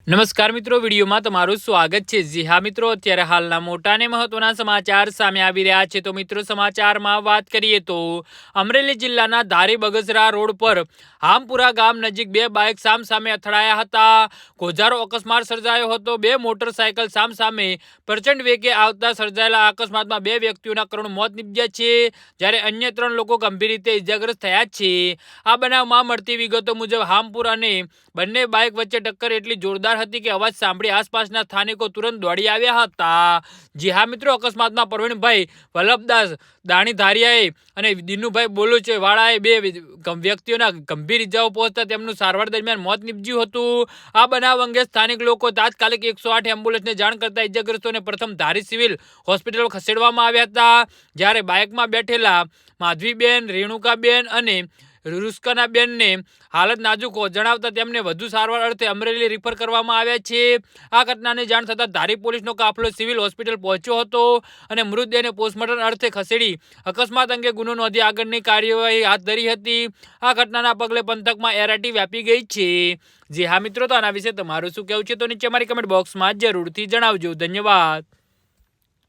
નમસ્કાર મિત્રો, વિડીયોમાં તમારું સ્વાગત છે। જી હા મિત્રો, અત્યારે હાલના મોટા અને મહત્વના સમાચાર સામે આવી રહ્યા છે। તો મિત્રો, સમાચારમાં વાત કરીએ તો અમરેલી જિલ્લાના ધારી બગસરા રોડ પર હામપુરા ગામ નજીક બે બાઇક સામસામે અથડાયા હતા। ગોઝારો અકસ્માત સર્જાયો હતો। બે મોટરસાયકલ સામસામે પ્રચંડ વેગે આવતા સર્જાયેલા અકસ્માતમાં બે વ્યક્તિઓના કરુણ મોત નીપજ્યા છે, જ્યારે અન્ય 3 લોકો ગંભીર રીતે ઇજાગ્રસ્ત થયા છે। આ બનાવમાં મળતી વિગતો મુજબ હામપુર અને બંને બાઇક વચ્ચે ટક્કર એટલી જોરદાર હતી કે અવાજ સાંભળી આસપાસના સ્થાનિકો તુરંત દોડી આવ્યા હતા। જી હા મિત્રો, અકસ્માતમાં પ્રવીણભાઈ વલ્લભદાસ દાણીધારિયાએ અને દિનુભાઈ બોલુચ વાળાએ બે વ્યક્તિઓના ગંભીર ઇજાઓ પહોંચતા તેમનું સારવાર દરમિયાન મોત નીપજ્યું હતું। આ બનાવ અંગે સ્થાનિક લોકો તાત્કાલિક 108 એમ્બ્યુલન્સને જાણ કરતા ઇજાગ્રસ્તોને પ્રથમ ધારી સિવિલ હોસ્પિટલ ખસેડવામાં આવ્યા હતા, જ્યારે બાઇકમાં બેઠેલા માધવીબેન, રેણુકાબેન અને રુસ્કાનાબેનને હાલત નાજુક જણાવતા તેમને વધુ સારવાર અર્થે અમરેલી રિફર કરવામાં આવ્યા છે। આ ઘટનાની જાણ થતાં ધારી પોલીસનો કાફલો સિવિલ હોસ્પિટલ પહોંચ્યો હતો અને મૃતદેહને પોસ્ટમોર્ટમ અર્થે ખસેડી અકસ્માત અંગે ગુનો નોંધી આગળની કાર્યવાહી હાથ ધરી હતી। આ ઘટનાના પગલે પંથકમાં એરાટી વ્યાપી ગઈ છે। જી હા મિત્રો, તો આના વિશે તમારું શું કહેવું છે તો નીચે અમારી કમેન્ટ બોક્સમાં જરૂરથી જણાવજો। ધન્યવાદ।